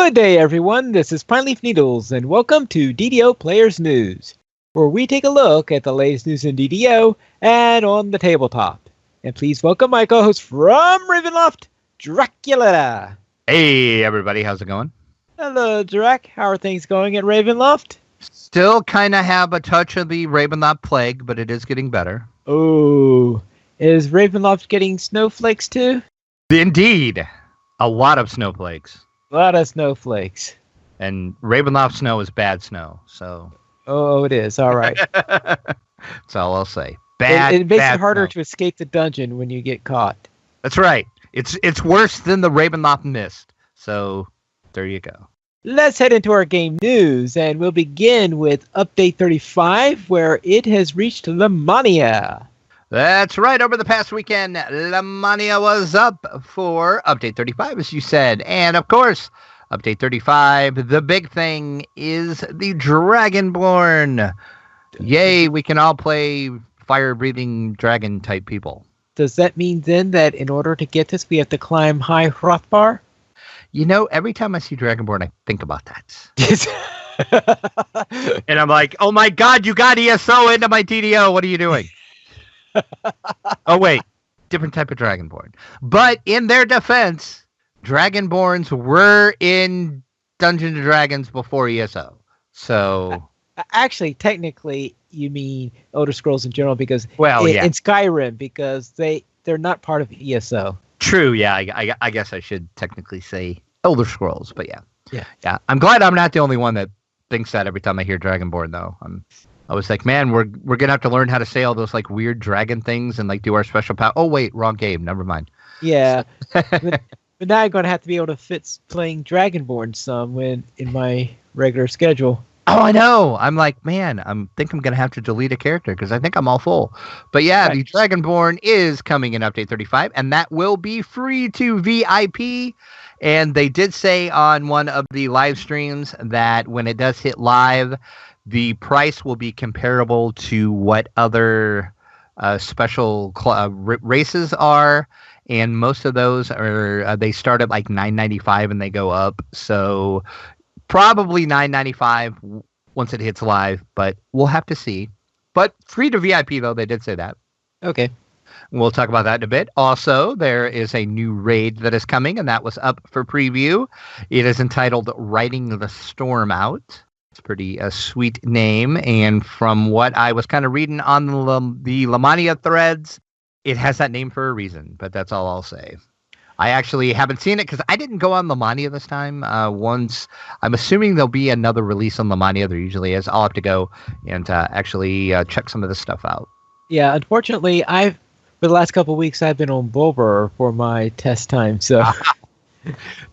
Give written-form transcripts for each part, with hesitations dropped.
Good day, everyone. This is Pine Leaf Needles, and welcome to DDO Players News, where we take a look at the latest news in DDO and on the tabletop. And please welcome my co-host from Ravenloft, Dracula. Hey, everybody. How's it going? Hello, Drac. How are things going at Ravenloft? Still kind of have a touch of the Ravenloft plague, but it is getting better. Oh, is Ravenloft getting snowflakes too? Indeed. A lot of snowflakes. A lot of snowflakes. And Ravenloft snow is bad snow, so... Oh, it is. All right. That's all I'll say. Bad, it makes bad it harder snow. to escape the dungeon when you get caught. That's right. It's worse than the Ravenloft mist. So, there you go. Let's head into our game news, and we'll begin with Update 35, where it has reached Lamania. That's right. Over the past weekend, Lamania was up for Update 35, as you said. And, of course, Update 35, the big thing is the Dragonborn. Yay, we can all play fire-breathing dragon-type people. Does that mean, then, that in order to get this, we have to climb High Hrothgar? You know, every time I see Dragonborn, I think about that. And I'm like, oh my god, you got ESO into my DDO. What are you doing? Oh, wait. Different type of Dragonborn. But in their defense, Dragonborns were in Dungeons & Dragons before ESO. So... Actually, technically, you mean Elder Scrolls in general, because in Skyrim, because they're not part of ESO. True, yeah. I guess I should technically say Elder Scrolls, but yeah. I'm glad I'm not the only one that thinks that every time I hear Dragonborn, though. I was like, man, we're gonna have to learn how to say all those like weird dragon things and like do our special power. Oh wait, wrong game. Never mind. Yeah, but now I'm gonna have to be able to fit playing Dragonborn some in my regular schedule. Oh, I know. I'm like, man, I think I'm going to have to delete a character because I think I'm all full. But yeah, right. The Dragonborn is coming in Update 35, and that will be free to VIP. And they did say on one of the live streams that when it does hit live, the price will be comparable to what other special races are. And most of those are, they start at like $9.95 and they go up. So... probably $9.95 once it hits live, but we'll have to see. But free to VIP, though, they did say that. Okay. We'll talk about that in a bit. Also, there is a new raid that is coming, and that was up for preview. It is entitled Riding the Storm Out. It's a pretty sweet name, and from what I was kind of reading on the Lamania threads, it has that name for a reason, but that's all I'll say. I actually haven't seen it because I didn't go on Lamania this time. I'm assuming there'll be another release on Lamania. There usually is. I'll have to go and actually check some of this stuff out. Yeah, unfortunately, for the last couple of weeks, I've been on Bulber for my test time. So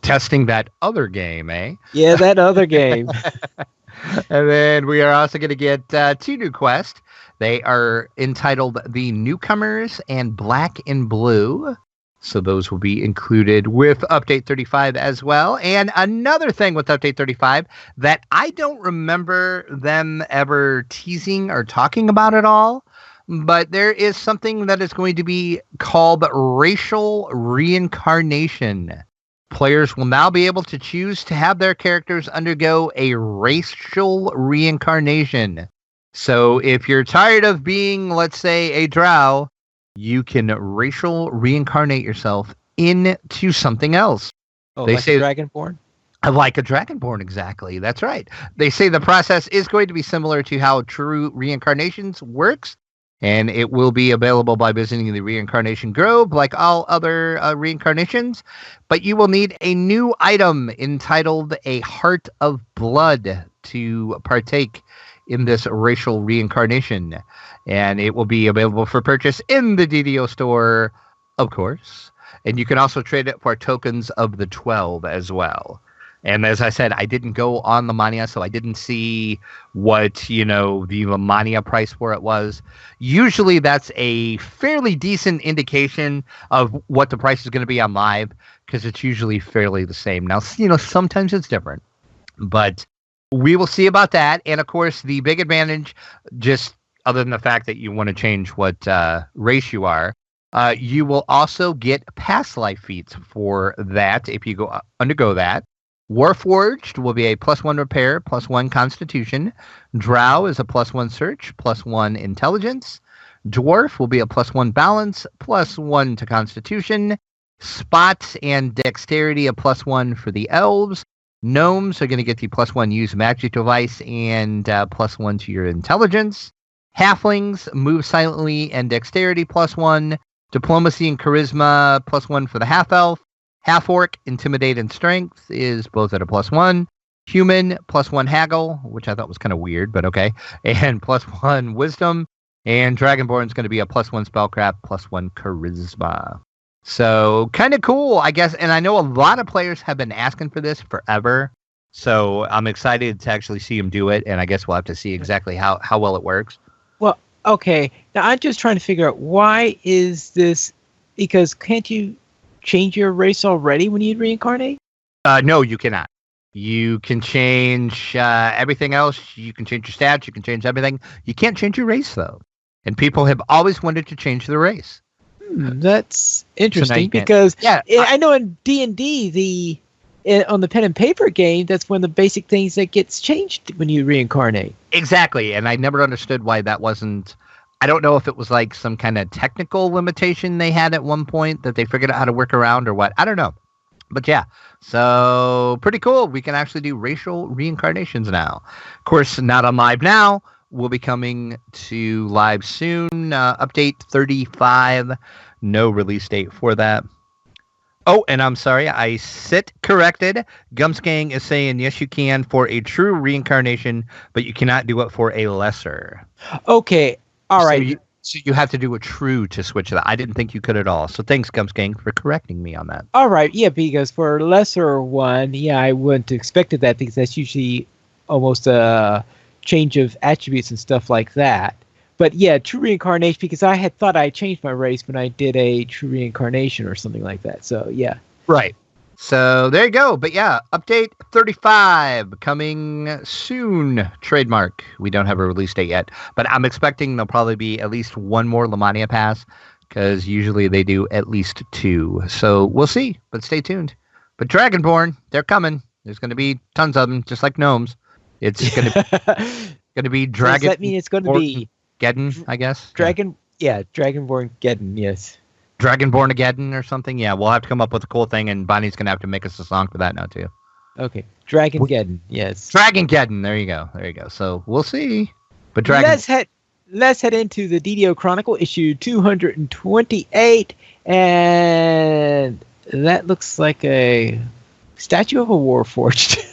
testing that other game, eh? Yeah, that other game. And then we are also going to get two new quests. They are entitled The Newcomers and Black and Blue. So those will be included with Update 35 as well. And another thing with Update 35 that I don't remember them ever teasing or talking about at all, but there is something that is going to be called racial reincarnation. Players will now be able to choose to have their characters undergo a racial reincarnation. So if you're tired of being, let's say, a drow, you can racial reincarnate yourself into something else. Oh, they say a Dragonborn? Like a Dragonborn, exactly. That's right. They say the process is going to be similar to how true reincarnations works, and it will be available by visiting the Reincarnation Grove, like all other reincarnations. But you will need a new item entitled a Heart of Blood to partake in this racial reincarnation. And it will be available for purchase in the DDO store, of course. And you can also trade it for tokens of the 12 as well. And as I said, I didn't go on Lamania, so I didn't see what, the Lamania price for it was. Usually that's a fairly decent indication of what the price is going to be on live, because it's usually fairly the same. Now, sometimes it's different. But we will see about that. And, of course, the big advantage, just other than the fact that you want to change what race you are, you will also get past life feats for that if you undergo that. Warforged will be a +1 repair, +1 constitution. Drow is a +1 search, +1 intelligence. Dwarf will be a +1 balance, +1 to constitution. Spots and dexterity, a +1 for the elves. Gnomes are going to get the +1 use magic device and +1 to your intelligence. Halflings move silently and dexterity +1. Diplomacy and charisma +1 for the half-elf. Half-orc, intimidate and strength is both at a +1. Human +1 haggle, which I thought was kind of weird, but okay. And +1 wisdom. And Dragonborn is going to be a +1 spellcraft, +1 charisma. So kind of cool, I guess. And I know a lot of players have been asking for this forever. So I'm excited to actually see him do it. And I guess we'll have to see exactly how well it works. Well, okay. Now I'm just trying to figure out why is this, because can't you change your race already when you reincarnate? No, you cannot. You can change everything else. You can change your stats. You can change everything. You can't change your race, though. And people have always wanted to change their race. That's interesting because I know in D&D, on the pen and paper game, that's one of the basic things that gets changed when you reincarnate. Exactly. And I never understood why that wasn't. I don't know if it was like some kind of technical limitation they had at one point that they figured out how to work around or what. I don't know. But yeah, so pretty cool. We can actually do racial reincarnations now. Of course, not on live now. We'll be coming to live soon. Update 35. No release date for that. Oh, and I'm sorry. I sit corrected. Gumsgang is saying, yes, you can for a true reincarnation, but you cannot do it for a lesser. Okay. All right. So you have to do a true to switch that. I didn't think you could at all. So thanks, Gumsgang, for correcting me on that. All right. Yeah, because for a lesser one, I wouldn't have expected that because that's usually almost a change of attributes and stuff like that. But yeah, true reincarnation, because I had thought I changed my race when I did a true reincarnation or something like that. So yeah. Right. So there you go. But yeah, update 35 coming soon. Trademark. We don't have a release date yet, but I'm expecting there'll probably be at least one more Lamania pass because usually they do at least 2. So we'll see, but stay tuned. But Dragonborn, they're coming. There's going to be tons of them, just like gnomes. It's going to be Dragon. Does that mean it's going to be Geddon, I guess? Dragonborn Geddon, yes. Dragonbornageddon or something. Yeah, we'll have to come up with a cool thing, and Bonnie's going to have to make us a song for that now, too. Okay. Dragongeddon, yes. Dragongeddon. There you go. So we'll see. But let's head into the DDO Chronicle, issue 228, and that looks like a statue of a Warforged.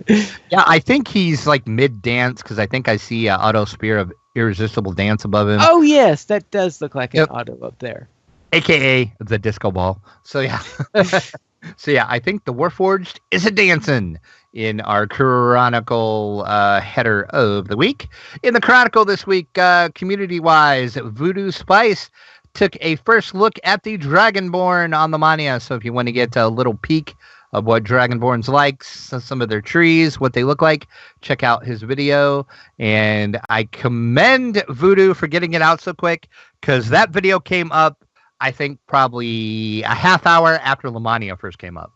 Yeah, I think he's like mid-dance because I think I see Auto Spear of Irresistible Dance above him. Oh, yes, that does look like an auto up there. AKA the disco ball. So, yeah. I think the Warforged is a dancing in our Chronicle header of the week. In the Chronicle this week, community-wise, Voodoo Spice took a first look at the Dragonborn on the Mania. So if you want to get a little peek of what Dragonborns like, some of their trees, what they look like, check out his video. And I commend Voodoo for getting it out so quick because that video came up, I think, probably a half hour after Lamania first came up.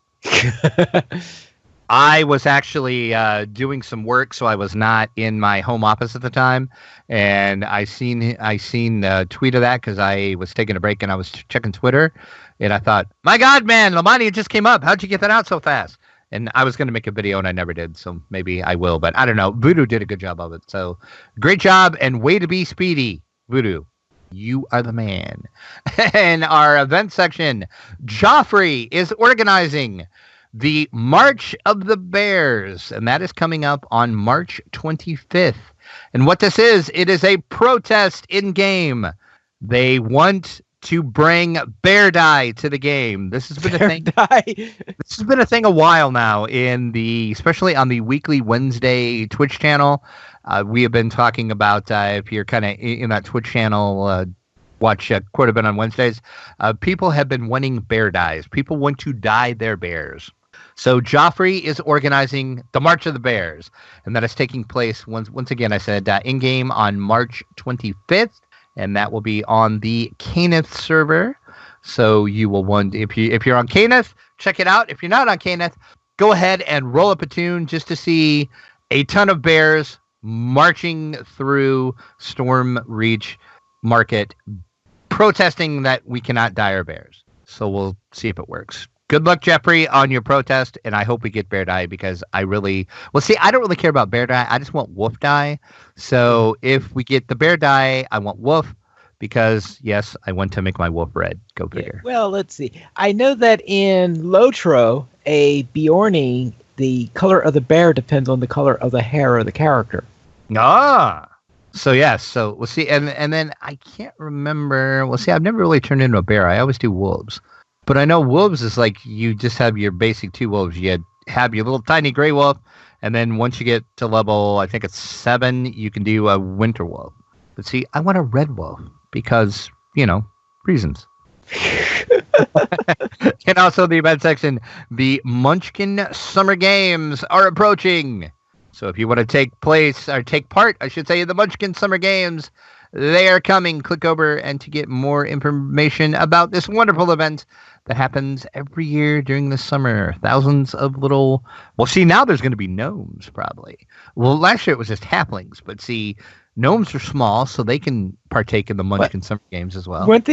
I was actually doing some work, so I was not in my home office at the time. And I seen a tweet of that because I was taking a break and I was checking Twitter. And I thought, my God, man, Lamania just came up. How'd you get that out so fast? And I was going to make a video and I never did. So maybe I will. But I don't know. Voodoo did a good job of it. So great job and way to be speedy, Voodoo. You are the man. In our event section, Joffrey is organizing the March of the Bears, and that is coming up on March 25th. And what this is, it is a protest in-game. They want to bring bear dye to the game. This has been a thing. This has been a thing a while now, especially on the weekly Wednesday Twitch channel. We have been talking about if you're kind of in that Twitch channel. Watch Quite a Bit on Wednesdays. People have been wanting bear dyes. People want to dye their bears. So Joffrey is organizing the March of the Bears, and that is taking place once again. I said in-game on March 25th, and that will be on the Caneth server. So you will want if you're on Caneth, check it out. If you're not on Caneth, go ahead and roll up a tune just to see a ton of bears marching through Storm Reach Market, protesting that we cannot dye our bears. So we'll see if it works. Good luck, Jeffrey, on your protest, and I hope we get bear dye because I don't really care about bear dye. I just want wolf dye. So if we get the bear dye, I want wolf because, yes, I want to make my wolf red. Go figure. Yeah, well, let's see. I know that in Lotro, a Bjorning, the color of the bear depends on the color of the hair of the character. Ah. So, yes. So we'll see. And then I can't remember. Well, see, I've never really turned into a bear. I always do wolves. But I know wolves is like you just have your basic 2 wolves. You have your little tiny gray wolf. And then once you get to level, I think it's 7, you can do a winter wolf. But see, I want a red wolf because, reasons. And also the event section, the Munchkin Summer Games are approaching. So if you want to take part, I should say, in the Munchkin Summer Games, they are coming. Click over and to get more information about this wonderful event that happens every year during the summer. Thousands of little... Well, see, now there's going to be gnomes, probably. Well, last year it was just halflings, but see, gnomes are small, so they can partake in the Munchkin Summer Games as well. Weren't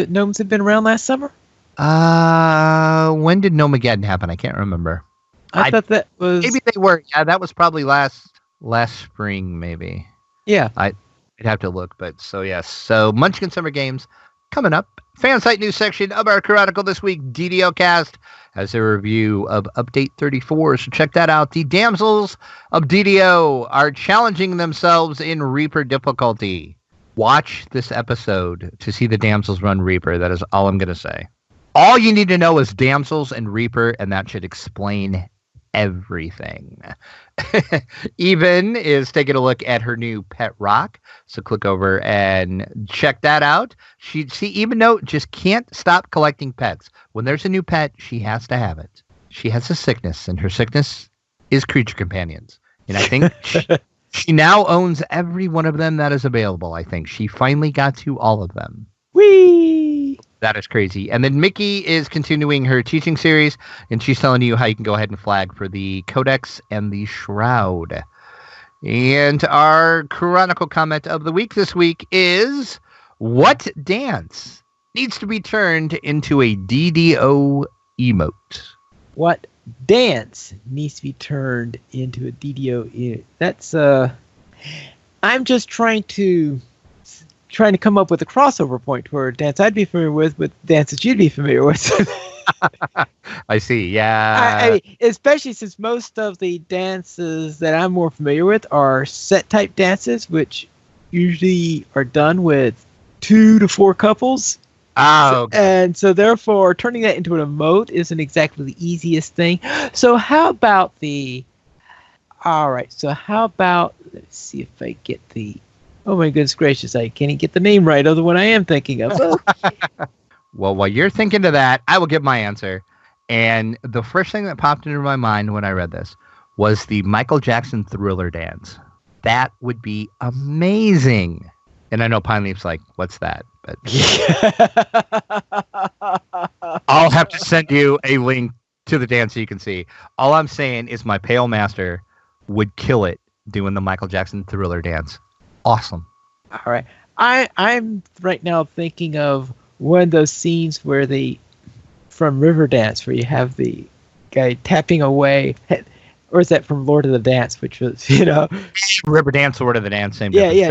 gnomes have been around last summer? When did Gnomegeddon happen? I can't remember. I thought that was... Maybe they were. Yeah, that was probably last spring, maybe. Yeah. I'd have to look, but so yes. So Munchkin Summer Games coming up. Fan site news section of our Chronicle this week. DDO Cast has a review of Update 34, so check that out. The damsels of DDO are challenging themselves in Reaper difficulty. Watch this episode to see the damsels run Reaper. That is all I'm going to say. All you need to know is damsels and Reaper, and that should explain everything. Even is taking a look at her new pet rock, so click over and check that out. Even though just can't stop collecting pets. When there's a new pet, she has to have it. She has a sickness, and her sickness is creature companions. And I think she now owns every one of them that is available. I think she finally got to all of them. Whee! That is crazy. And then Mickey is continuing her teaching series, and she's telling you how you can go ahead and flag for the Codex and the Shroud. And our Chronicle comment of the week this week is, what dance needs to be turned into a DDO emote? What dance needs to be turned into a DDO emote? That's, I'm just trying to come up with a crossover point for a dance I'd be familiar with dances you'd be familiar with. I see, yeah. I mean, especially since most of the dances that I'm more familiar with are set type dances, which usually are done with 2 to 4 couples. Oh, okay. And so therefore turning that into an emote isn't exactly the easiest thing. So how about let's see if I get the... Oh my goodness gracious, I can't even get the name right of the one I am thinking of. Well, while you're thinking of that, I will give my answer. And the first thing that popped into my mind when I read this was the Michael Jackson Thriller dance. That would be amazing. And I know Pine Leaf's like, what's that? But I'll have to send you a link to the dance so you can see. All I'm saying is my Pale Master would kill it doing the Michael Jackson Thriller dance. Awesome. All right. I'm right now thinking of one of those scenes where from Riverdance, where you have the guy tapping away, or is that from Lord of the Dance, which was, Riverdance, Lord of the Dance, same difference. Yeah,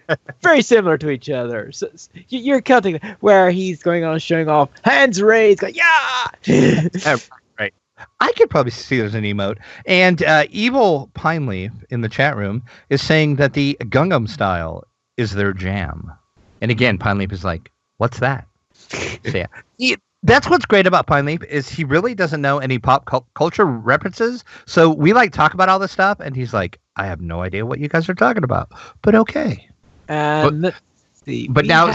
it's very similar to each other. So you're counting where he's going on showing off, hands raised, going, yeah! Right. I could probably see there's an emote. And Evil Pine Leaf in the chat room is saying that the Gungam style is their jam. And again, Pine Leaf is like, what's that? So, yeah. That's what's great about Pine Leaf is he really doesn't know any pop culture references. So we talk about all this stuff, and he's like, I have no idea what you guys are talking about. But okay. Let's see. But now...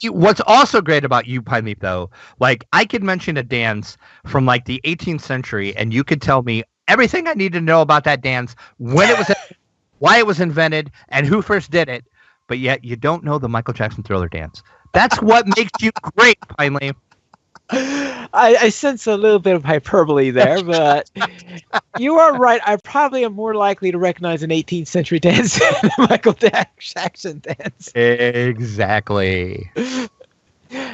What's also great about you, Pine Leaf, though, I could mention a dance from the 18th century, and you could tell me everything I need to know about that dance, when it was, why it was invented, and who first did it. But yet you don't know the Michael Jackson Thriller dance. That's what makes you great, Pine Leaf. I sense a little bit of hyperbole there, but you are right. I probably am more likely to recognize an 18th century dance than a Michael Jackson dance. Exactly.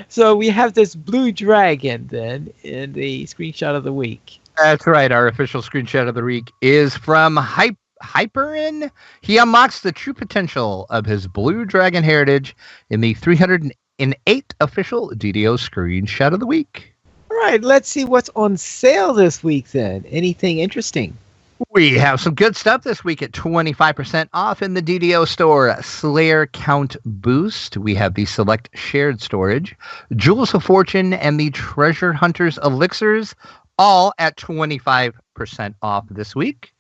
So we have this blue dragon then in the screenshot of the week. That's right. Our official screenshot of the week is from Hyperin. He unlocks the true potential of his blue dragon heritage in the 308th official DDO screenshot of the week. All right, let's see what's on sale this week then. Anything interesting? We have some good stuff this week at 25% off in the DDO store. Slayer Count Boost. We have the Select Shared Storage, Jewels of Fortune, and the Treasure Hunters Elixirs, all at 25% off this week.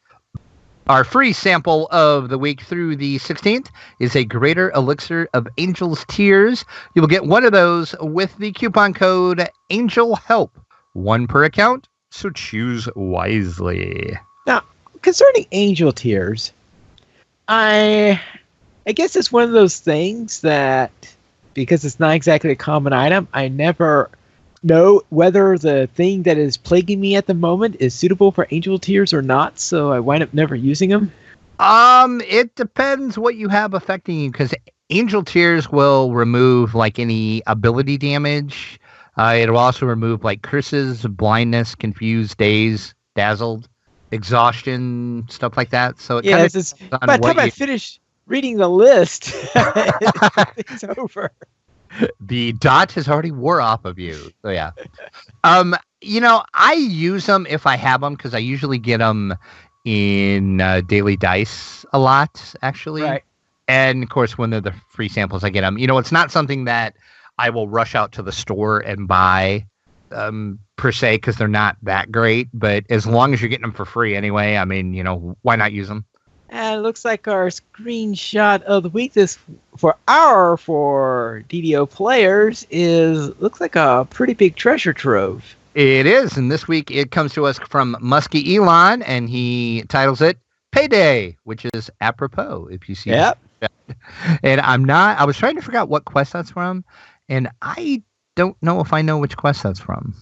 Our free sample of the week through the 16th is a Greater Elixir of Angel's Tears. You will get one of those with the coupon code ANGELHELP. One per account, so choose wisely. Now, concerning Angel Tears, I guess it's one of those things that, because it's not exactly a common item, I never know whether the thing that is plaguing me at the moment is suitable for Angel Tears or not, so I wind up never using them. It depends what you have affecting you, because Angel Tears will remove like any ability damage. It'll also remove like curses, blindness, confused, daze, dazzled, exhaustion, stuff like that. So it by the time I finish reading the list, it's over. The dot has already wore off of you. So yeah. I use them if I have them, because I usually get them in Daily Dice a lot, actually. Right. And of course, when they're the free samples, I get them. It's not something that I will rush out to the store and buy per se, because they're not that great. But as long as you're getting them for free anyway, I mean, why not use them? And it looks like our screenshot of the week for DDO players looks like a pretty big treasure trove. It is, and this week it comes to us from Muskie Elon, and he titles it Payday, which is apropos, if you see. Yep. And I was trying to figure out what quest that's from, and I don't know if I know which quest that's from.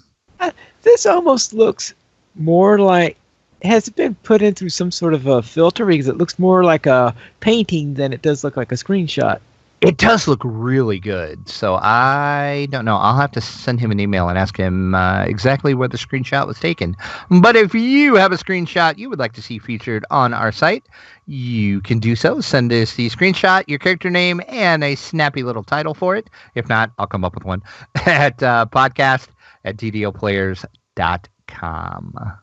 This almost looks more like, has it been put in through some sort of a filter, because it looks more like a painting than it does look like a screenshot. It does look really good, so I don't know. I'll have to send him an email and ask him exactly where the screenshot was taken. But if you have a screenshot you would like to see featured on our site, you can do so. Send us the screenshot, your character name, and a snappy little title for it. If not, I'll come up with one at podcast@ddoplayers.com.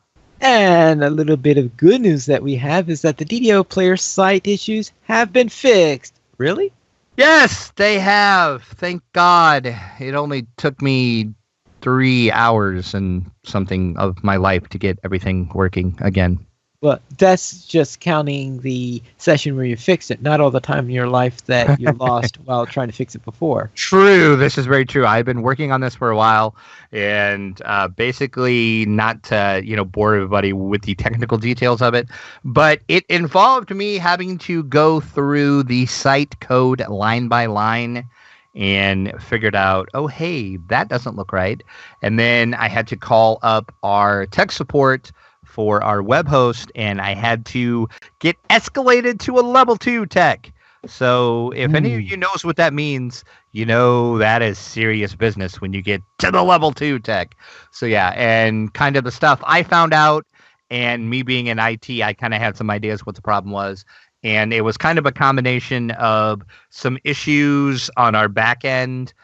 And a little bit of good news that we have is that the DDO player site issues have been fixed. Really? Yes, they have. Thank God. It only took me 3 hours and something of my life to get everything working again. Well, that's just counting the session where you fixed it, not all the time in your life that you lost while trying to fix it before. True. This is very true. I've been working on this for a while, and basically not to, bore everybody with the technical details of it, but it involved me having to go through the site code line by line and figured out, oh, hey, that doesn't look right. And then I had to call up our tech support for our web host, and I had to get escalated to a level 2 tech. So if any of you knows what that means, that is serious business when you get to the level 2 tech. So yeah, and kind of the stuff I found out, and me being in IT, I kind of had some ideas what the problem was. And it was kind of a combination of some issues on our back end,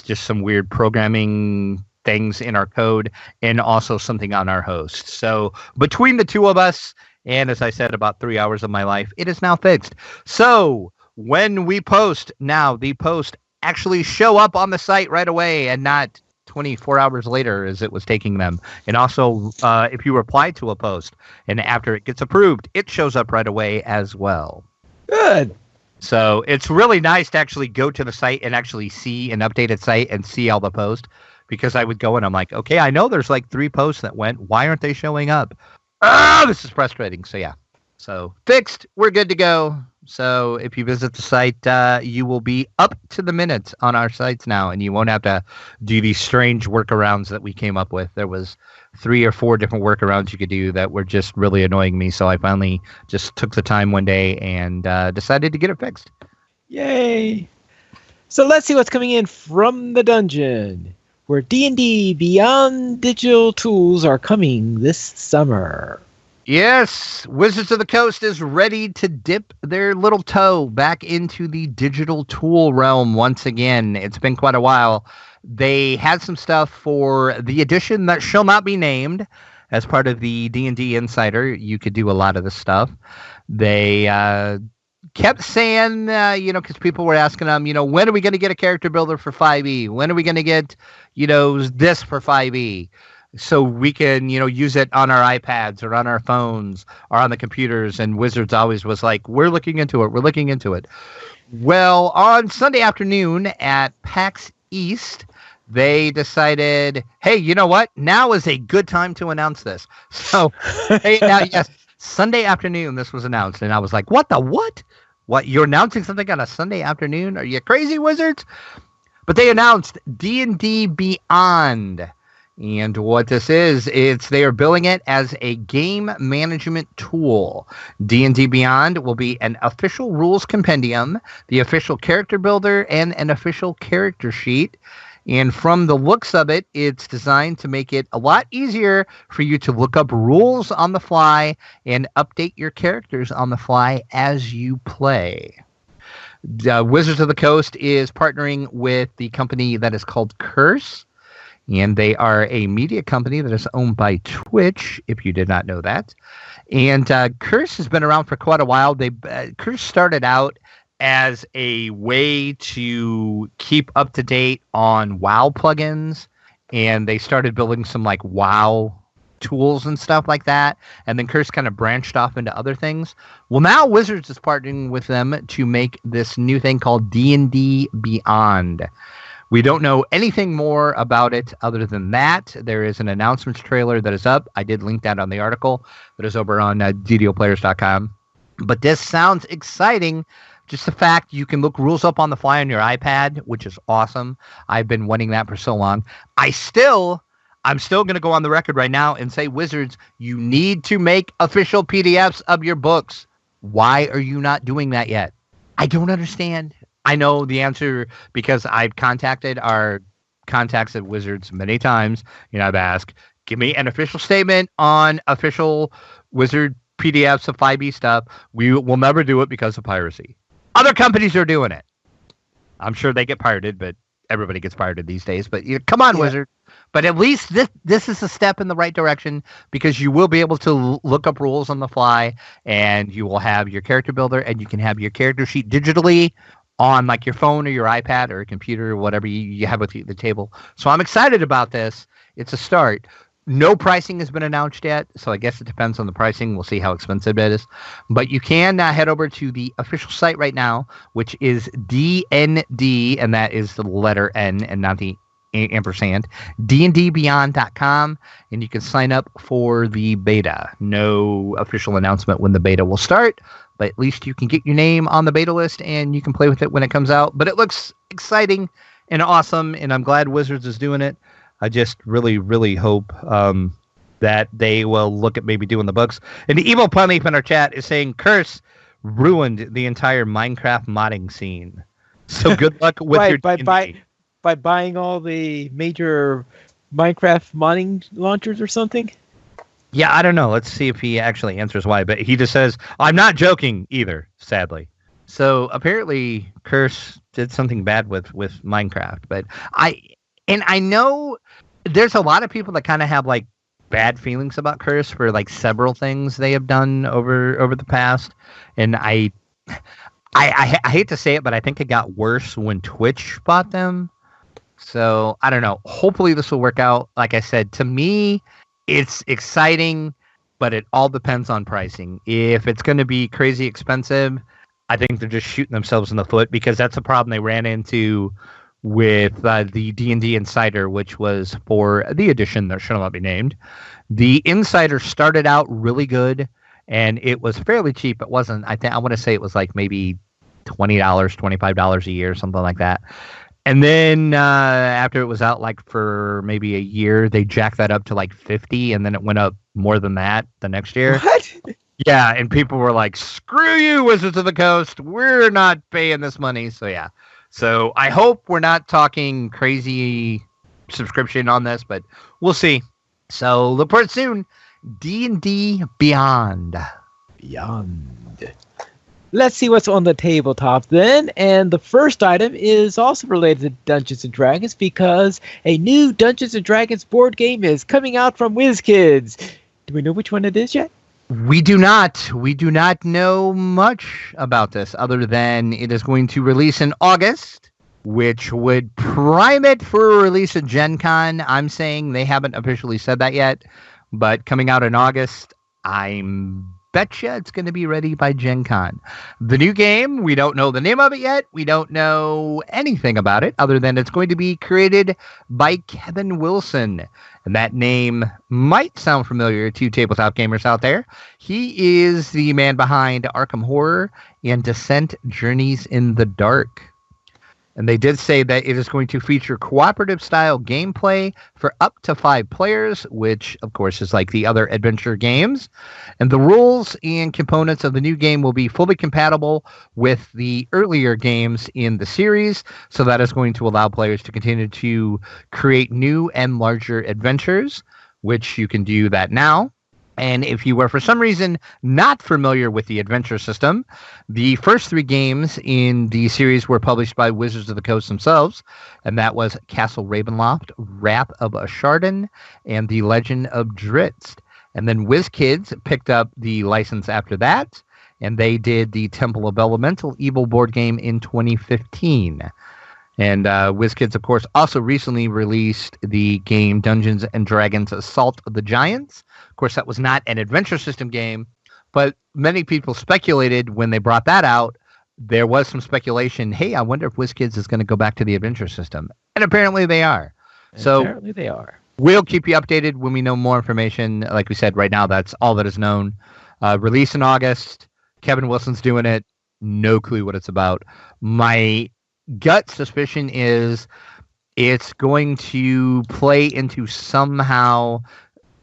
just some weird programming things in our code, and also something on our host. So between the two of us, and as I said, about 3 hours of my life, it is now fixed. So when we post now, the post actually show up on the site right away and not 24 hours later as it was taking them. And also, if you reply to a post and after it gets approved, it shows up right away as well. Good. So it's really nice to actually go to the site and actually see an updated site and see all the posts. Because I would go and I'm like, okay, I know there's like 3 posts that went. Why aren't they showing up? Oh, this is frustrating. So yeah. So fixed. We're good to go. So if you visit the site, you will be up to the minute on our sites now, and you won't have to do these strange workarounds that we came up with. There was 3 or 4 different workarounds you could do that were just really annoying me. So I finally just took the time one day and decided to get it fixed. Yay! So let's see what's coming in from the dungeon, where D&D Beyond Digital Tools are coming this summer. Yes, Wizards of the Coast is ready to dip their little toe back into the digital tool realm once again. It's been quite a while. They had some stuff for the edition that shall not be named as part of the D&D Insider. You could do a lot of this stuff. They kept saying, because people were asking them, when are we going to get a character builder for 5e? When are we going to get, this for 5e? So we can, use it on our iPads or on our phones or on the computers. And Wizards always was like, we're looking into it. We're looking into it. Well, on Sunday afternoon at PAX East, they decided, hey, you know what? Now is a good time to announce this. So, yes, Sunday afternoon, this was announced. And I was like, what the what? What? You're announcing something on a Sunday afternoon? Are you crazy, Wizards? But they announced D&D Beyond. And what this is, they are billing it as a game management tool. D&D Beyond will be an official rules compendium, the official character builder, and an official character sheet. And from the looks of it, it's designed to make it a lot easier for you to look up rules on the fly and update your characters on the fly as you play. Wizards of the Coast is partnering with the company that is called Curse. And they are a media company that is owned by Twitch, if you did not know that. And Curse has been around for quite a while. Curse started out as a way to keep up to date on WoW plugins. And they started building some WoW tools and stuff like that. And then Curse kind of branched off into other things. Well, now Wizards is partnering with them to make this new thing called D&D Beyond. We don't know anything more about it other than that. There is an announcements trailer that is up. I did link that on the article that is over on ddoplayers.com. But this sounds exciting. Just the fact you can look rules up on the fly on your iPad, which is awesome. I've been wanting that for so long. I'm still going to go on the record right now and say, Wizards, you need to make official PDFs of your books. Why are you not doing that yet? I don't understand. I know the answer because I've contacted our contacts at Wizards many times. I've asked, give me an official statement on official Wizard PDFs of 5e stuff. We will never do it because of piracy. Other companies are doing it. I'm sure they get pirated, but everybody gets pirated these days. But come on, Wizard. But at least this is a step in the right direction because you will be able to look up rules on the fly, and you will have your character builder, and you can have your character sheet digitally on your phone or your iPad or a computer or whatever you have with you at the table. So I'm excited about this. It's a start. No pricing has been announced yet, so I guess it depends on the pricing. We'll see how expensive it is. But you can head over to the official site right now, which is DND, and that is the letter N and not the ampersand, dndbeyond.com, and you can sign up for the beta. No official announcement when the beta will start, but at least you can get your name on the beta list and you can play with it when it comes out. But it looks exciting and awesome, and I'm glad Wizards is doing it. I just really, really hope that they will look at maybe doing the books. And the Evil Punleaf in our chat is saying Curse ruined the entire Minecraft modding scene. So good luck with your by buying all the major Minecraft modding launchers or something? Yeah, I don't know. Let's see if he actually answers why. But he just says, I'm not joking either, sadly. So apparently Curse did something bad with Minecraft. But I know there's a lot of people that kind of have bad feelings about Curse for several things they have done over the past. And I hate to say it, but I think it got worse when Twitch bought them. So I don't know. Hopefully this will work out. Like I said, to me, it's exciting, but it all depends on pricing. If it's going to be crazy expensive, I think they're just shooting themselves in the foot because that's a problem they ran into with the D&D Insider, which was for the edition that shall not be named. The Insider started out really good, and it was fairly cheap. It wasn't. I want to say it was like maybe $20, $25 a year, something like that. And then after it was out, like for maybe a year, they jacked that up to like 50, and then it went up more than that the next year. What? Yeah, and people were like, "Screw you, Wizards of the Coast! We're not paying this money." So yeah, so I hope we're not talking crazy subscription on this, but we'll see. So look for it soon. D&D Beyond. Beyond. Let's see what's on the tabletop then. And the first item is also related to Dungeons & Dragons because a new Dungeons & Dragons board game is coming out from WizKids. Do we know which one it is yet? We do not. We do not know much about this other than it is going to release in August, which would prime it for a release at Gen Con. I'm saying they haven't officially said that yet, but coming out in August, I'm betcha it's going to be ready by Gen Con. The new game, we don't know the name of it yet. We don't know anything about it other than it's going to be created by Kevin Wilson. And that name might sound familiar to tabletop gamers out there. He is the man behind Arkham Horror and Descent Journeys in the Dark. And they did say that it is going to feature cooperative style gameplay for up to 5 players, which of course is like the other adventure games. And the rules and components of the new game will be fully compatible with the earlier games in the series. So that is going to allow players to continue to create new and larger adventures, which you can do that now. And if you were, for some reason, not familiar with the adventure system, the first 3 games in the series were published by Wizards of the Coast themselves, and that was Castle Ravenloft, Wrath of Ashardin, and The Legend of Drizzt. And then WizKids picked up the license after that, and they did the Temple of Elemental Evil board game in 2015. And WizKids, of course, also recently released the game Dungeons & Dragons Assault of the Giants. Of course, that was not an adventure system game, but many people speculated when they brought that out, there was some speculation, hey, I wonder if WizKids is going to go back to the adventure system. And apparently they are. Apparently they are. We'll keep you updated when we know more information. Like we said, right now, that's all that is known. Release in August. Kevin Wilson's doing it. No clue what it's about. My gut suspicion is it's going to play into somehow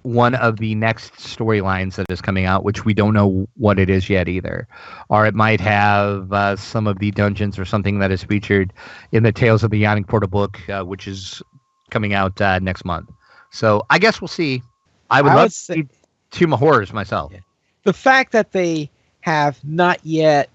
one of the next storylines that is coming out, which we don't know what it is yet either. Or it might have some of the dungeons or something that is featured in the Tales of the Yawning Portal book, which is coming out next month. So I guess we'll see. I would love to see Tomb of Horrors myself. Yeah. The fact that they have not yet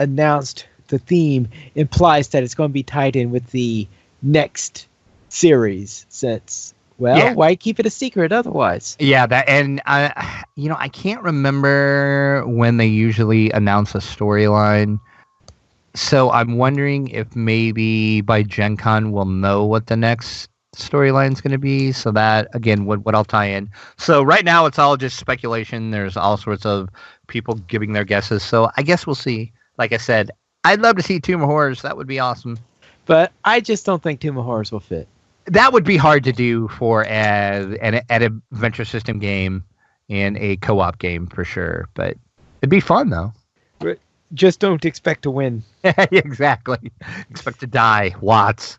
announced the theme implies that it's going to be tied in with the next series since... Well, yeah. Why keep it a secret otherwise? Yeah, that, and I can't remember when they usually announce a storyline. So I'm wondering if maybe by Gen Con we'll know what the next storyline is going to be. So that, again, what I'll tie in. So right now it's all just speculation. There's all sorts of people giving their guesses. So I guess we'll see. Like I said, I'd love to see Tomb of Horrors. That would be awesome. But I just don't think Tomb of Horrors will fit. That would be hard to do for an adventure system game and a co-op game for sure. But it'd be fun, though. Just don't expect to win. Exactly. Expect to die. Lots.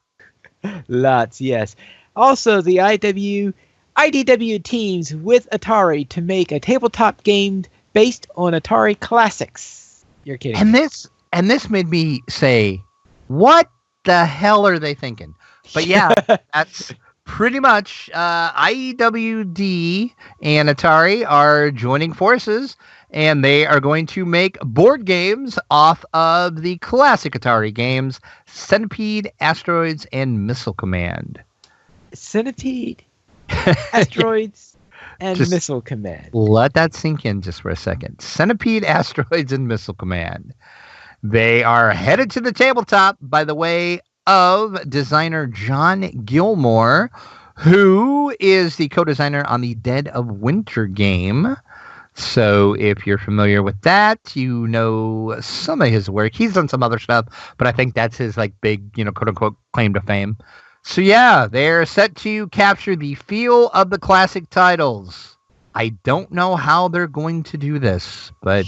Lots, yes. Also, the IDW teams with Atari to make a tabletop game based on Atari classics. You're kidding. And this made me say, what the hell are they thinking? But yeah, that's pretty much IWD and Atari are joining forces, and they are going to make board games off of the classic Atari games, Centipede, Asteroids, and Missile Command. Centipede, Asteroids, and Missile Command. Let that sink in just for a second. Centipede, Asteroids, and Missile Command. They are headed to the tabletop by the way of designer John Gilmore, who is the co-designer on the Dead of Winter game. So if you're familiar with that, you know some of his work. He's done some other stuff, but I think that's his like big, quote unquote claim to fame. So yeah, they're set to capture the feel of the classic titles. I don't know how they're going to do this, but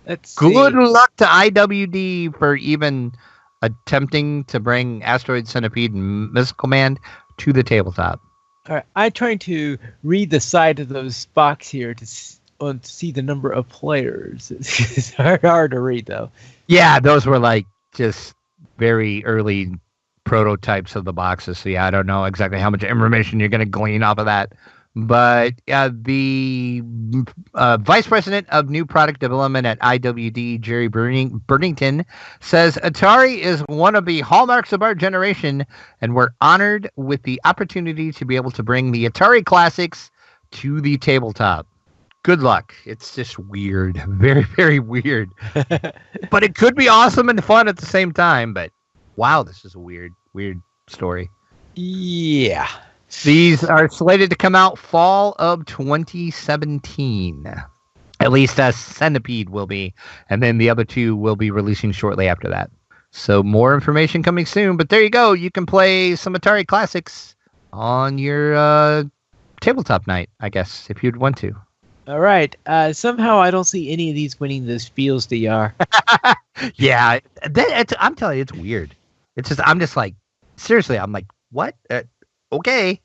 Let's good see. luck to IWD for even attempting to bring Asteroid Centipede and Missile Command to the tabletop. All right, I'm trying to read the side of those box here to see the number of players. It's hard to read, though. Yeah, those were like just very early prototypes of the boxes. So yeah, I don't know exactly how much information you're going to glean off of that. But the vice president of new product development at IWD, Jerry Burnington, says Atari is one of the hallmarks of our generation, and we're honored with the opportunity to be able to bring the Atari classics to the tabletop. Good luck. It's just weird. Very, very weird. But it could be awesome and fun at the same time. But wow, this is a weird story. Yeah. These are slated to come out fall of 2017. At least Centipede will be. And then the other two will be releasing shortly after that. So more information coming soon. But there you go. You can play some Atari classics on your tabletop night, I guess, if you'd want to. All right. Somehow I don't see any of these winning this Spiels DR. Yeah. I'm telling you, it's weird. It's just, I'm just like, seriously, I'm like, what? Okay.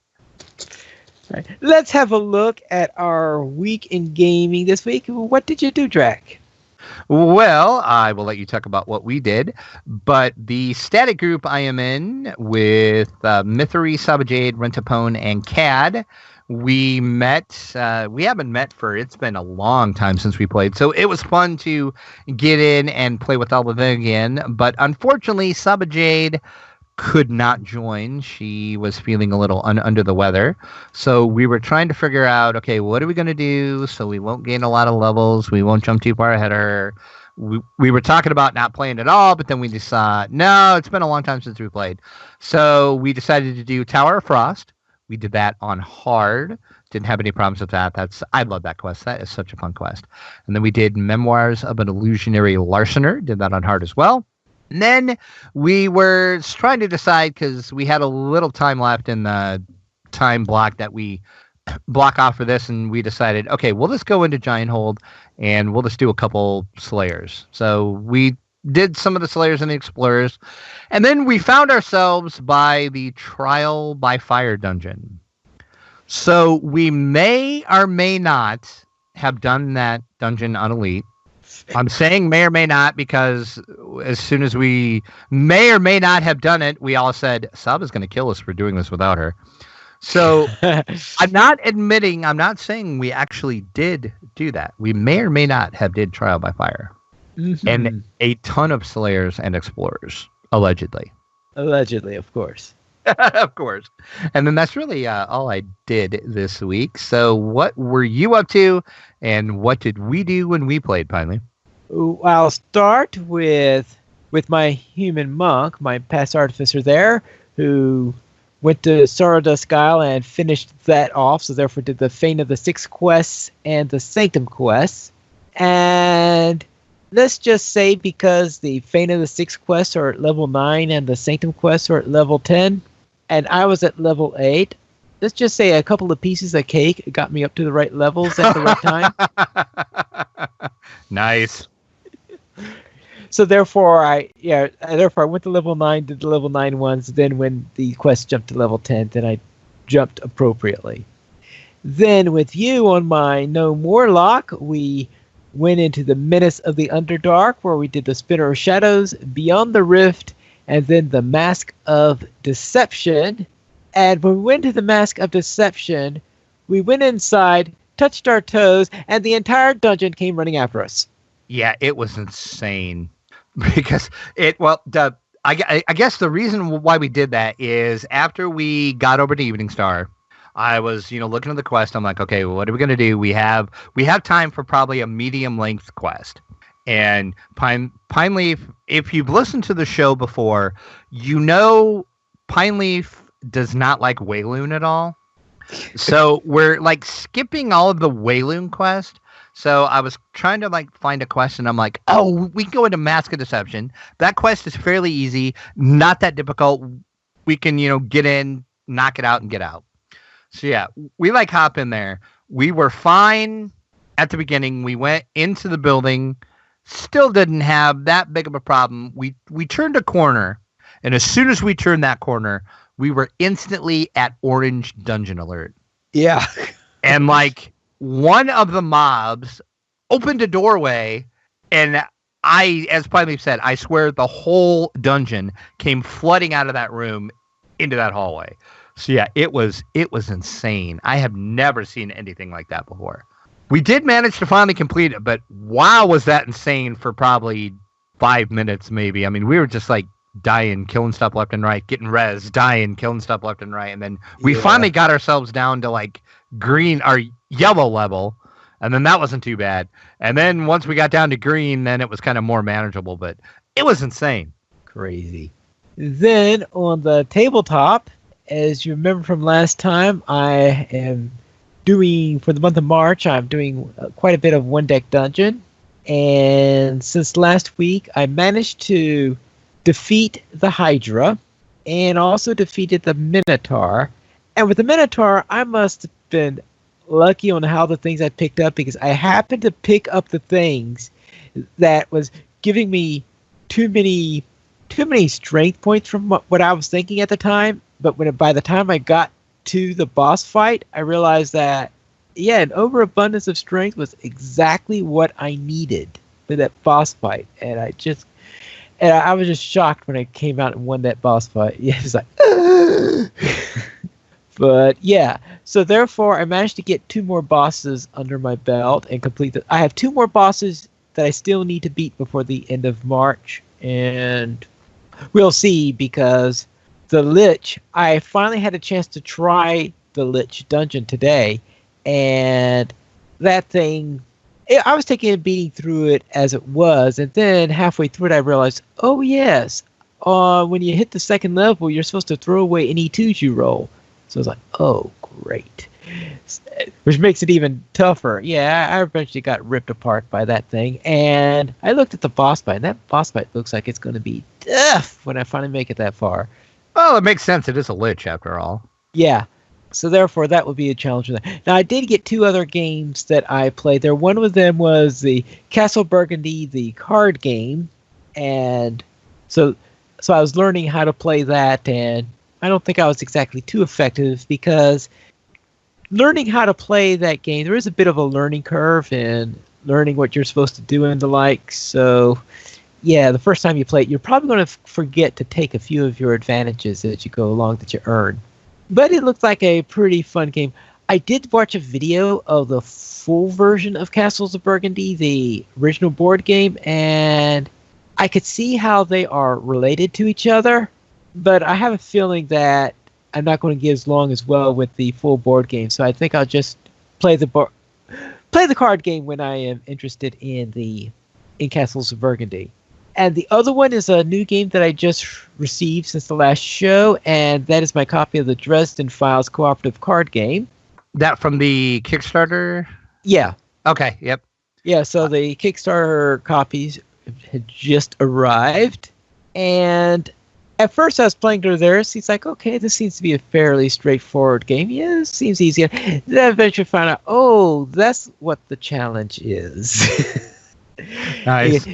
All right. Let's have a look at our week in gaming this week. What did you do, Drac? Well, I will let you talk about what we did, but the static group I am in with Mythery, Sabajade, Rentapone, and CAD, we met. We haven't met it's been a long time since we played, so it was fun to get in and play with all of them again, but unfortunately, Sabajade could not join. She was feeling a little under the weather. So we were trying to figure out, okay, what are we going to do so we won't gain a lot of levels? We won't jump too far ahead of her. We were talking about not playing at all, but then we decided, no, it's been a long time since we played. So we decided to do Tower of Frost. We did that on hard. Didn't have any problems with that. I love that quest. That is such a fun quest. And then we did Memoirs of an Illusionary Larcener. Did that on hard as well. And then we were trying to decide, because we had a little time left in the time block that we block off for this, and we decided, okay, we'll just go into Giant Hold, and we'll just do a couple Slayers. So we did some of the Slayers and the Explorers, and then we found ourselves by the Trial by Fire dungeon. So we may or may not have done that dungeon on Elite. I'm saying may or may not because as soon as we may or may not have done it, we all said, Sab is going to kill us for doing this without her. So I'm not saying we actually did do that. We may or may not have did Trial by Fire. Mm-hmm. And a ton of Slayers and Explorers, allegedly. Allegedly, of course. Of course. And then that's really all I did this week. So what were you up to, and what did we do when we played, Pinely? I'll start with my human monk, my past artificer there, who went to Sawdust Isle and finished that off, so therefore did the Fane of the Six quests and the Sanctum quests. And let's just say, because the Fane of the Six quests are at level 9 and the Sanctum quests are at level 10, and I was at level 8, let's just say a couple of pieces of cake got me up to the right levels at the right time. Nice. So therefore I went to level 9, did the level 9 ones, then when the quest jumped to level 10, then I jumped appropriately. Then with you on my No More Lock, we went into the Menace of the Underdark, where we did the Spinner of Shadows, Beyond the Rift, and then the Mask of Deception. And when we went to the Mask of Deception, we went inside, touched our toes, and the entire dungeon came running after us. Yeah, it was insane. Because I guess the reason why we did that is after we got over to Evening Star, I was, looking at the quest. I'm like, okay, what are we going to do? We have time for probably a medium length quest. And Pineleaf, if you've listened to the show before, Pineleaf does not like Wayloon at all. So we're like skipping all of the Wayloon quest. So I was trying to find a quest, and I'm like, oh, we can go into Mask of Deception. That quest is fairly easy, not that difficult. We can, get in, knock it out, and get out. So yeah, we hop in there. We were fine at the beginning. We went into the building, still didn't have that big of a problem. We turned a corner, and as soon as we turned that corner, we were instantly at orange dungeon alert. Yeah. And like one of the mobs opened a doorway, and as Primate said, I swear the whole dungeon came flooding out of that room into that hallway. So yeah, it was insane. I have never seen anything like that before. We did manage to finally complete it, but wow, was that insane for probably 5 minutes maybe. I mean, we were just like dying, killing stuff left and right, getting res, dying, killing stuff left and right, and then we finally got ourselves down to like green or yellow level, and then that wasn't too bad. And then once we got down to green, then it was kind of more manageable, but it was insane. Crazy. Then on the tabletop, as you remember from last time, I am doing, for the month of March, I'm doing quite a bit of one deck dungeon. And since last week, I managed to defeat the Hydra and also defeated the Minotaur. And with the Minotaur, I must have been lucky on how the things I picked up, because I happened to pick up the things that was giving me too many strength points from what I was thinking at the time. But by the time I got to the boss fight, I realized that, yeah, an overabundance of strength was exactly what I needed for that boss fight. And I was just shocked when I came out and won that boss fight. Yeah, it's like, but yeah. So therefore, I managed to get 2 more bosses under my belt and complete I have 2 more bosses that I still need to beat before the end of March, and we'll see, because the Lich, I finally had a chance to try the Lich dungeon today, and that thing, I was taking a beating through it as it was, and then halfway through it I realized, oh yes, when you hit the second level, you're supposed to throw away any 2s you roll. So I was like, oh great. Which makes it even tougher. Yeah, I eventually got ripped apart by that thing, and I looked at the boss fight, and that boss fight looks like it's going to be tough when I finally make it that far. Well, it makes sense. It is a Lich, after all. Yeah. So therefore, that would be a challenge for that. Now, I did get 2 other games that I played there. One of them was the Castle Burgundy, the card game, and so I was learning how to play that, and I don't think I was exactly too effective, because learning how to play that game, there is a bit of a learning curve in learning what you're supposed to do and the like. So yeah, the first time you play it, you're probably going to forget to take a few of your advantages as you go along that you earn. But it looked like a pretty fun game. I did watch a video of the full version of Castles of Burgundy, the original board game, and I could see how they are related to each other, but I have a feeling that I'm not going to get as long as well with the full board game, so I think I'll just play the card game when I am interested in Castles of Burgundy. And the other one is a new game that I just received since the last show, and that is my copy of the Dresden Files cooperative card game. That from the Kickstarter? Yeah. Okay, yep. Yeah, so the Kickstarter copies had just arrived, and at first I was playing through there, so it's like, okay, this seems to be a fairly straightforward game. Yeah, this seems easy. Then I eventually found out, oh, that's what the challenge is. Nice.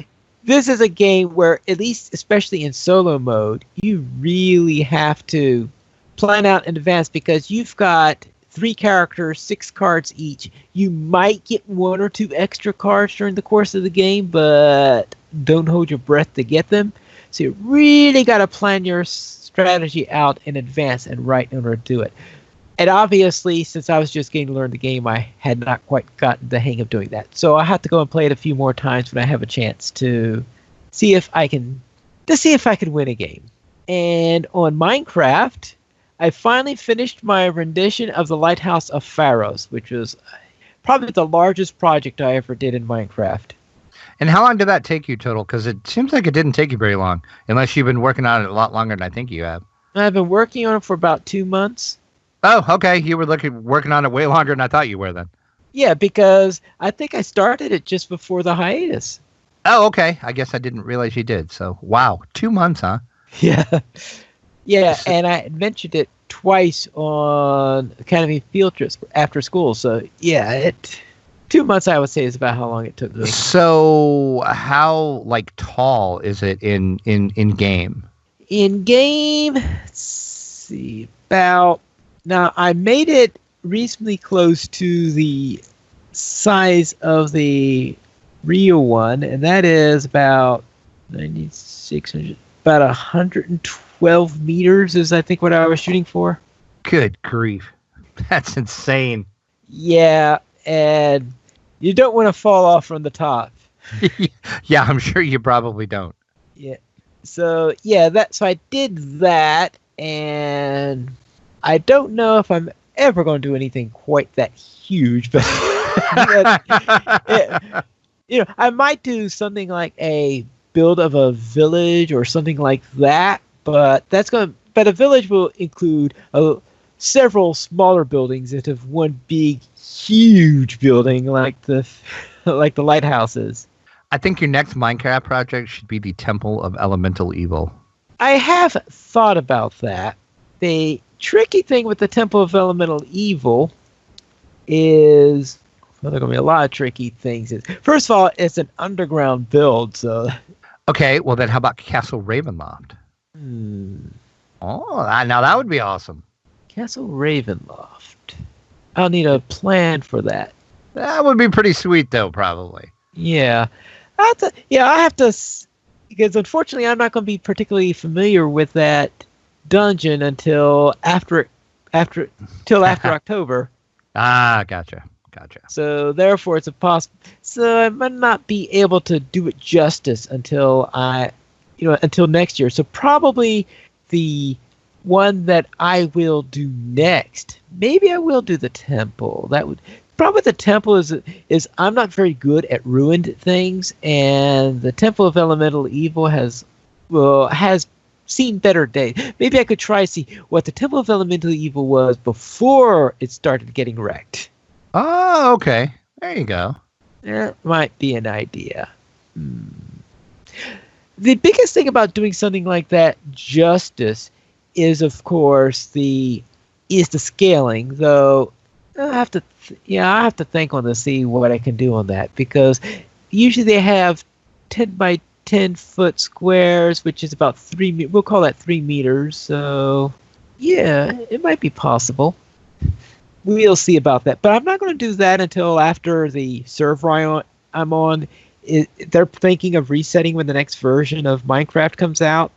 This is a game where, at least especially in solo mode, you really have to plan out in advance, because you've got 3 characters, 6 cards each. You might get 1 or 2 extra cards during the course of the game, but don't hold your breath to get them. So you really got to plan your strategy out in advance and right in order to do it. And obviously, since I was just getting to learn the game, I had not quite gotten the hang of doing that. So I have to go and play it a few more times when I have a chance to see if I can win a game. And on Minecraft, I finally finished my rendition of the Lighthouse of Pharos, which was probably the largest project I ever did in Minecraft. And how long did that take you total? Because it seems like it didn't take you very long, unless you've been working on it a lot longer than I think you have. I've been working on it for about 2 months. Oh, okay. You were working on it way longer than I thought you were then. Yeah, because I think I started it just before the hiatus. Oh, okay. I guess I didn't realize you did. So, wow. 2 months, huh? Yeah. Yeah, and I mentioned it twice on Academy field trips after school. So yeah, 2 months I would say is about how long it took me. So how tall is it in game? In game, let's see, about now I made it reasonably close to the size of the real one, and that is about 9,600, about 112 meters is I think what I was shooting for. Good grief. That's insane. Yeah, and you don't want to fall off from the top. Yeah, I'm sure you probably don't. Yeah. So yeah, so I did that, and I don't know if I'm ever going to do anything quite that huge, but I might do something like a build of a village or something like that. But a village will include several smaller buildings instead of one big, huge building like the lighthouses. I think your next Minecraft project should be the Temple of Elemental Evil. I have thought about that. The tricky thing with the Temple of Elemental Evil is, well, there are going to be a lot of tricky things. First of all, it's an underground build, so. Okay, well then how about Castle Ravenloft? Oh, now that would be awesome. Castle Ravenloft. I'll need a plan for that. That would be pretty sweet, though, probably. Yeah. I have to, because unfortunately I'm not going to be particularly familiar with that dungeon until after October. Ah, gotcha. So therefore it's so I might not be able to do it justice until next year. So probably the one that I will do next, maybe I will do the temple. Probably the temple is I'm not very good at ruined things, and the Temple of Elemental Evil has seen better days. Maybe I could try to see what the Temple of Elemental Evil was before it started getting wrecked. Oh, okay. There you go. That might be an idea. The biggest thing about doing something like that justice is, of course, the scaling. Though I have to think on to see what I can do on that, because usually they have 10 by 10 foot squares, which is about 3. We'll call that 3 meters. So yeah, it might be possible. We'll see about that, but I'm not going to do that until after the server I'm on. They're thinking of resetting when the next version of Minecraft comes out,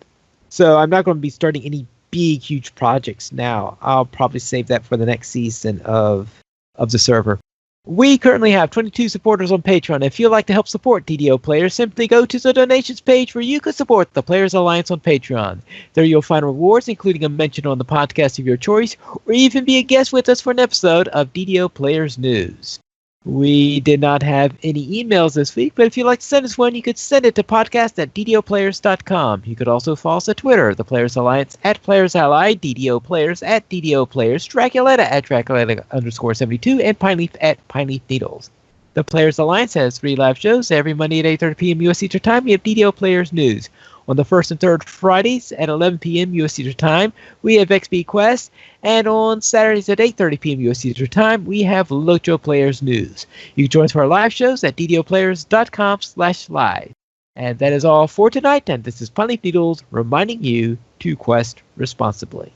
so I'm not going to be starting any big, huge projects now. I'll probably save that for the next season of the server. We currently have 22 supporters on Patreon. If you'd like to help support DDO players, simply go to the donations page where you can support the Players Alliance on Patreon. There you'll find rewards, including a mention on the podcast of your choice, or even be a guest with us for an episode of DDO Players News. We did not have any emails this week, but if you'd like to send us one, you could send it to podcast@ddoplayers.com. You could also follow us at Twitter, the Players Alliance @PlayersAlly, DDO Players @DDO Players, Draculetta @Draculetta_72, and Pineleaf @Pineleaf Needles. The Players Alliance has 3 live shows every Monday at 8:30 p.m. U.S. Eastern Time. We have DDO Players News. On the first and third Fridays at 11 p.m. U.S. Eastern Time, we have XP Quest, and on Saturdays at 8:30 p.m. U.S. Eastern Time, we have Lojo Players News. You can join us for our live shows at ddoplayers.com/live. And that is all for tonight, and this is Pineleaf Needles reminding you to quest responsibly.